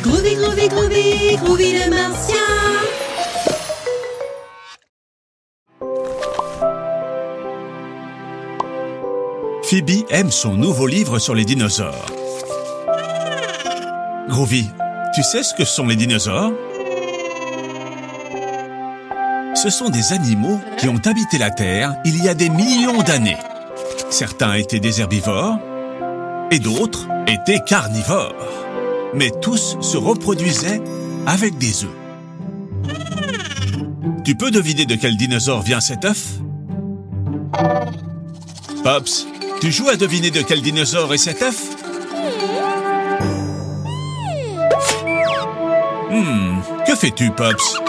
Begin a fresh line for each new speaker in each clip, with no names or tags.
Groovy, Groovy, Groovy, Groovy le martien.
Phoebe aime son nouveau livre sur les dinosaures. Groovy, tu sais ce que sont les dinosaures? Ce sont des animaux qui ont habité la Terre il y a des millions d'années. Certains étaient des herbivores et d'autres étaient carnivores. Mais tous se reproduisaient avec des œufs. Tu peux deviner de quel dinosaure vient cet œuf? Pops, tu joues à deviner de quel dinosaure est cet œuf? Que fais-tu, Pops?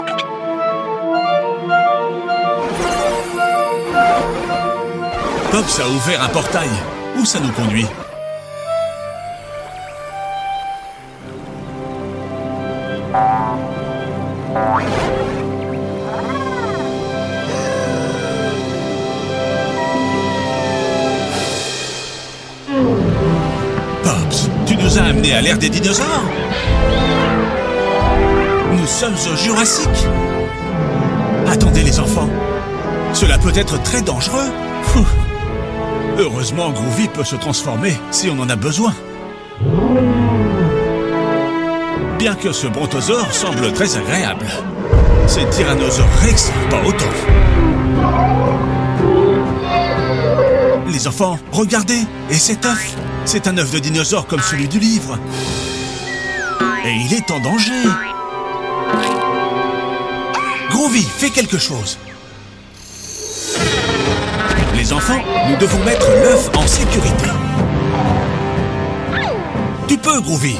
Pops a ouvert un portail. Où ça nous conduit? Pops, tu nous as amenés à l'ère des dinosaures? Nous sommes au Jurassique. Attendez les enfants, cela peut être très dangereux. Heureusement, Groovy peut se transformer si on en a besoin. Bien que ce brontosaure semble très agréable, ces tyrannosaures rex, pas autant. Les enfants, regardez, et cet œuf, c'est un œuf de dinosaure comme celui du livre. Et il est en danger. Groovy, fais quelque chose. Les enfants, nous devons mettre l'œuf en sécurité. Tu peux, Groovy.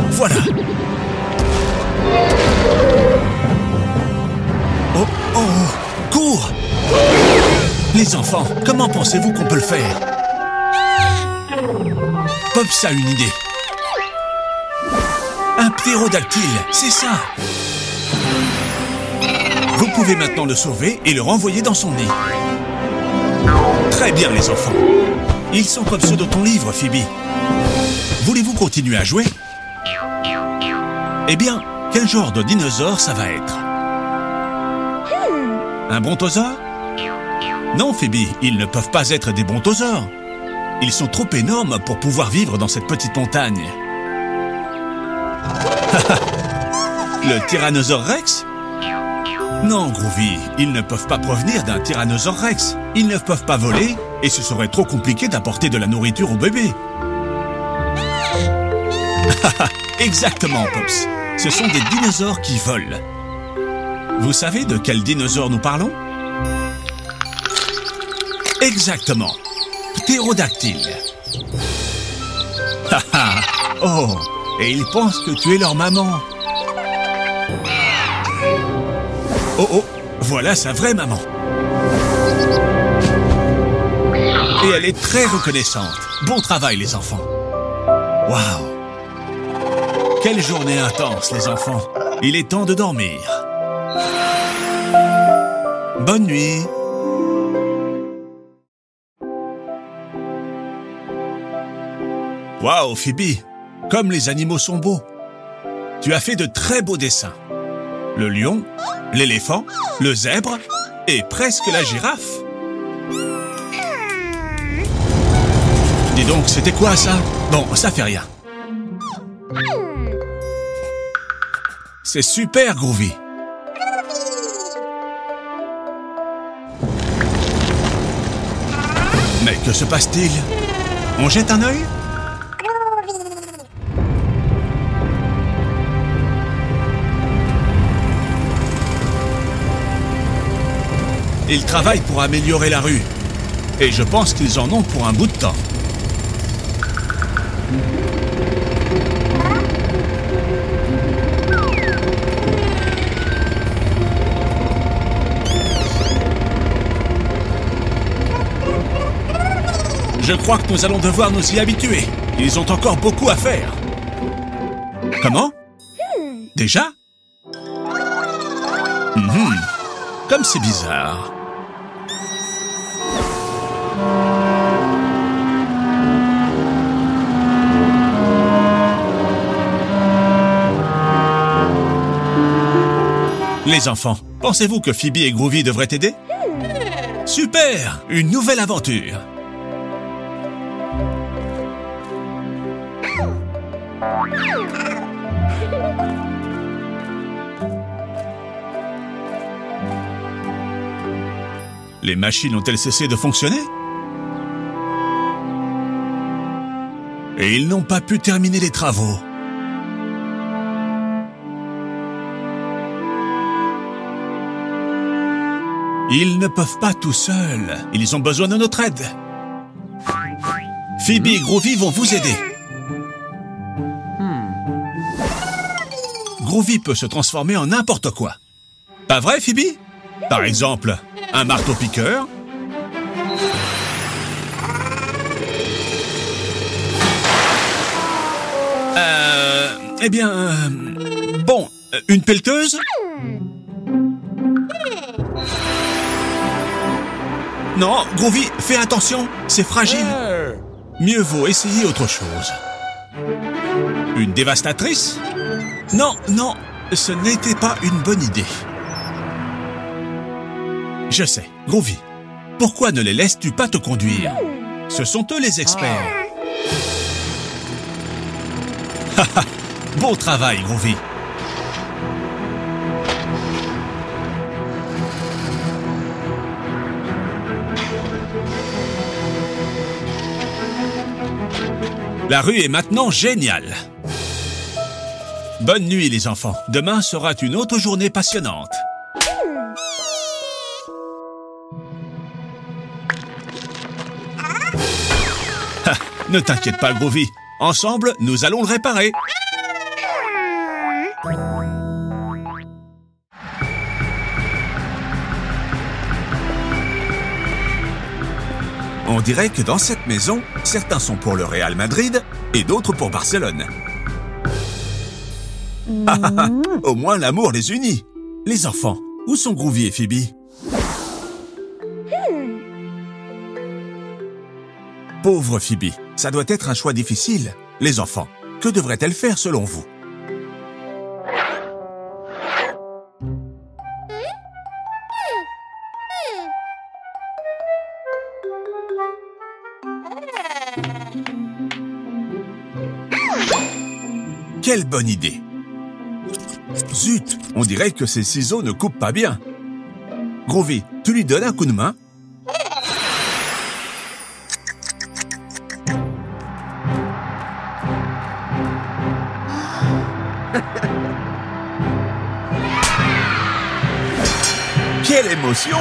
Voilà. Oh, oh, cours! Les enfants, comment pensez-vous qu'on peut le faire? Pops a une idée. Un ptérodactyle, c'est ça. Vous pouvez maintenant le sauver et le renvoyer dans son nid. Très bien, les enfants. Ils sont comme ceux de ton livre, Phoebe. Voulez-vous continuer à jouer? Eh bien, quel genre de dinosaure ça va être? Un brontosaure? Non, Phoebe, ils ne peuvent pas être des brontosaures. Ils sont trop énormes pour pouvoir vivre dans cette petite montagne. Le tyrannosaure rex? Non, Groovy, ils ne peuvent pas provenir d'un tyrannosaure rex. Ils ne peuvent pas voler et ce serait trop compliqué d'apporter de la nourriture au bébé. Exactement, Pops. Ce sont des dinosaures qui volent. Vous savez de quel dinosaure nous parlons? Exactement. Ptérodactyle. Oh, et ils pensent que tu es leur maman. Oh, oh, voilà sa vraie maman. Et elle est très reconnaissante. Bon travail, les enfants. Waouh! Quelle journée intense, les enfants. Il est temps de dormir. Bonne nuit. Waouh, Phoebe! Comme les animaux sont beaux. Tu as fait de très beaux dessins. Le lion, l'éléphant, le zèbre et presque la girafe. Dis donc, c'était quoi ça? Bon, ça fait rien. C'est super, Groovy. Mais que se passe-t-il? On jette un œil? Ils travaillent pour améliorer la rue. Et je pense qu'ils en ont pour un bout de temps. Je crois que nous allons devoir nous y habituer. Ils ont encore beaucoup à faire. Comment? Déjà? Comme c'est bizarre. Les enfants, pensez-vous que Phoebe et Groovy devraient t'aider? Super! Une nouvelle aventure! Les machines ont-elles cessé de fonctionner? Et ils n'ont pas pu terminer les travaux. Ils ne peuvent pas tout seuls. Ils ont besoin de notre aide. Phoebe et Groovy vont vous aider. Groovy peut se transformer en n'importe quoi. Pas vrai, Phoebe? Par exemple, un marteau-piqueur. Eh bien... bon, une pelleteuse? Non, Groovy, fais attention, c'est fragile. Mieux vaut essayer autre chose. Une dévastatrice? Non, non, ce n'était pas une bonne idée. Je sais, Groovy, pourquoi ne les laisses-tu pas te conduire? Ce sont eux les experts. Haha, bon travail, Groovy. La rue est maintenant géniale. Bonne nuit, les enfants. Demain sera une autre journée passionnante. Ha, ne t'inquiète pas, Groovy. Ensemble, nous allons le réparer. On dirait que dans cette maison, certains sont pour le Real Madrid et d'autres pour Barcelone. Au moins l'amour les unit. Les enfants, où sont Groovy et Phoebe? Pauvre Phoebe, ça doit être un choix difficile. Les enfants, que devrait-elle faire selon vous? Quelle bonne idée! Zut, on dirait que ces ciseaux ne coupent pas bien. Groovy, tu lui donnes un coup de main? Quelle émotion!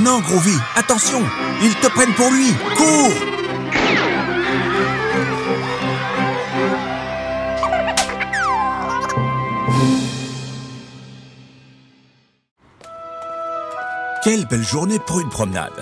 Non, Groovy, attention! Ils te prennent pour lui! Cours! Quelle belle journée pour une promenade!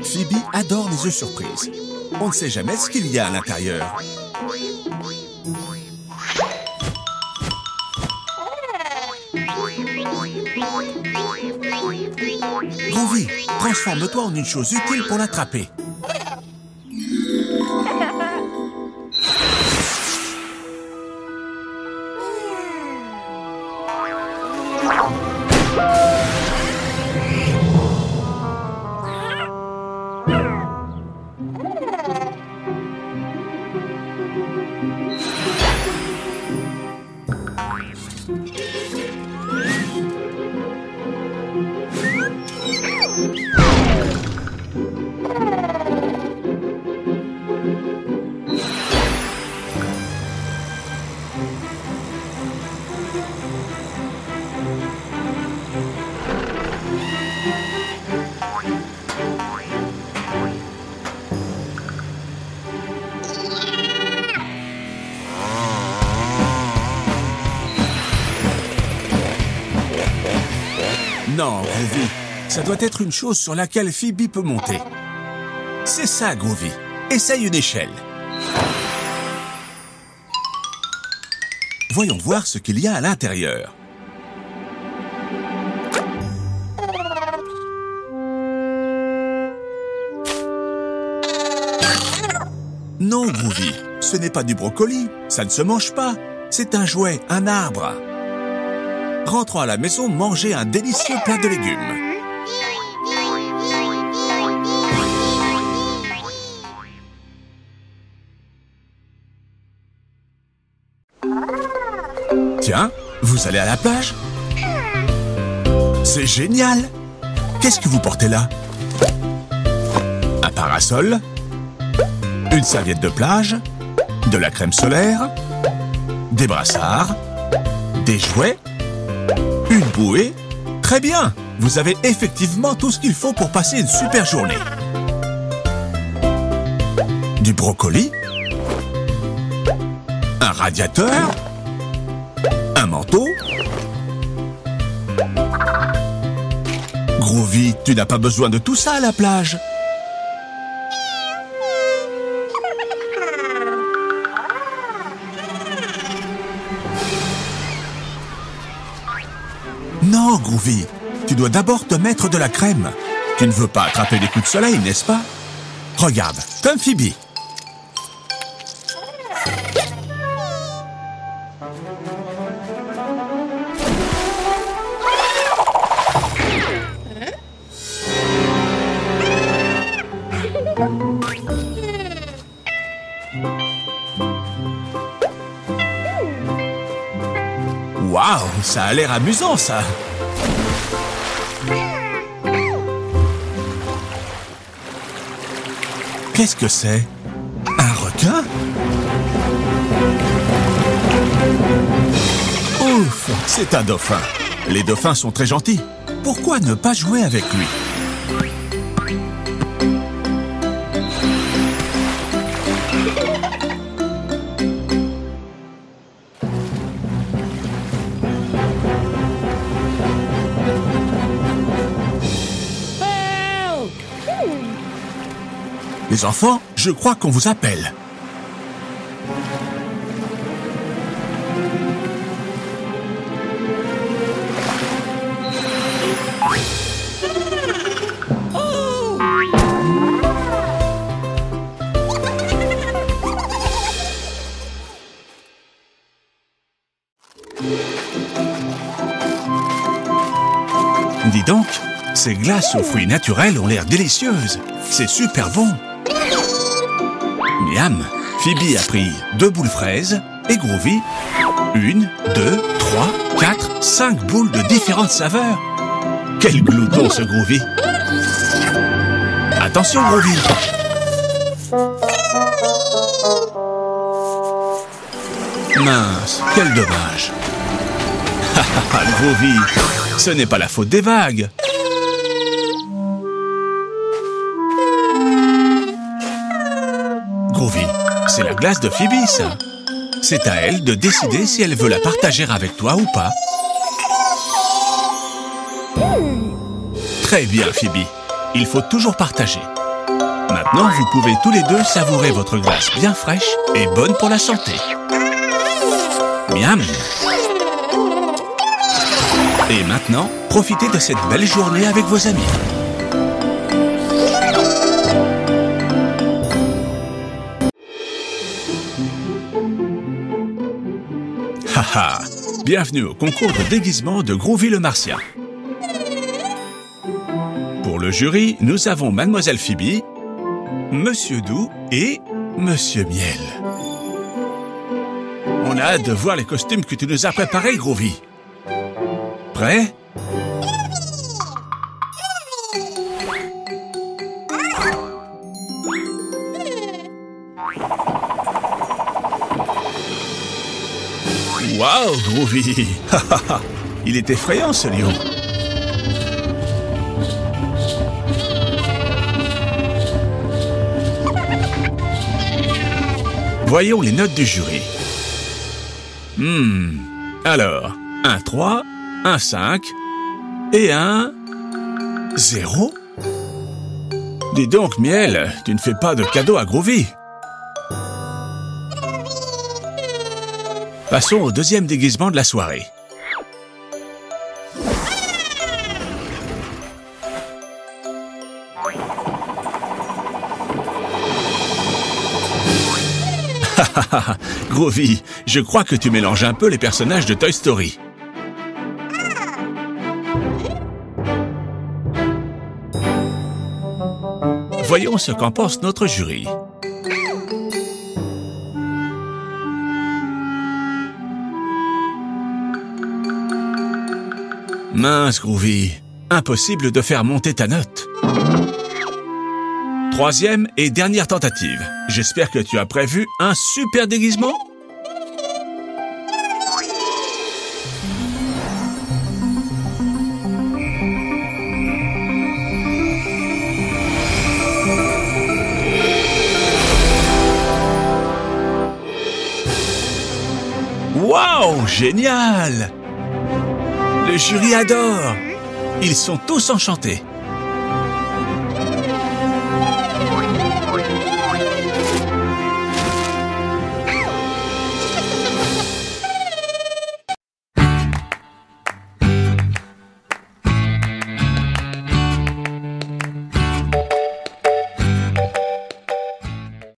Phoebe adore les œufs surprises. On ne sait jamais ce qu'il y a à l'intérieur. Groovy, transforme-toi en une chose utile pour l'attraper. Non, Groovy, ça doit être une chose sur laquelle Phoebe peut monter. C'est ça, Groovy. Essaye une échelle. Voyons voir ce qu'il y a à l'intérieur. Non, Groovy, ce n'est pas du brocoli, ça ne se mange pas. C'est un jouet, un arbre. Rentrons à la maison manger un délicieux plat de légumes. Tiens, vous allez à la plage? C'est génial! Qu'est-ce que vous portez là? Un parasol? Une serviette de plage? De la crème solaire? Des brassards? Des jouets? Une bouée? Très bien! Vous avez effectivement tout ce qu'il faut pour passer une super journée. Du brocoli? Un radiateur? Un manteau? Groovy, tu n'as pas besoin de tout ça à la plage. Non, Groovy, tu dois d'abord te mettre de la crème. Tu ne veux pas attraper des coups de soleil, n'est-ce pas? Regarde, comme Phoebe. Waouh, ça a l'air amusant, ça! Qu'est-ce que c'est? Un requin? Ouf, c'est un dauphin. Les dauphins sont très gentils. Pourquoi ne pas jouer avec lui? Les enfants, je crois qu'on vous appelle. Dis donc, ces glaces aux fruits naturels ont l'air délicieuses. C'est super bon. Miam, Phoebe a pris 2 boules fraises et Groovy 1, 2, 3, 4, 5 boules de différentes saveurs. Quel glouton ce Groovy! Attention Groovy! Mince, quel dommage! Haha, Groovy, ce n'est pas la faute des vagues. Groovy, c'est la glace de Phoebe, ça. C'est à elle de décider si elle veut la partager avec toi ou pas. Très bien, Phoebe. Il faut toujours partager. Maintenant, vous pouvez tous les deux savourer votre glace bien fraîche et bonne pour la santé. Miam! Et maintenant, profitez de cette belle journée avec vos amis. Haha! Bienvenue au concours de déguisement de Groovy le Martien. Pour le jury, nous avons Mademoiselle Phoebe, Monsieur Doux et Monsieur Miel. On a hâte de voir les costumes que tu nous as préparés, Groovy. Prêt? Waouh, Groovy! Il est effrayant, ce lion. Voyons les notes du jury. Alors, un 3, un 5 et un 0? Dis donc, Miel, tu ne fais pas de cadeau à Groovy. Passons au deuxième déguisement de la soirée. Groovy, je crois que tu mélanges un peu les personnages de Toy Story. Voyons ce qu'en pense notre jury. Mince, Groovy, impossible de faire monter ta note. Troisième et dernière tentative. J'espère que tu as prévu un super déguisement. Waouh, génial! Le jury adore. Ils sont tous enchantés.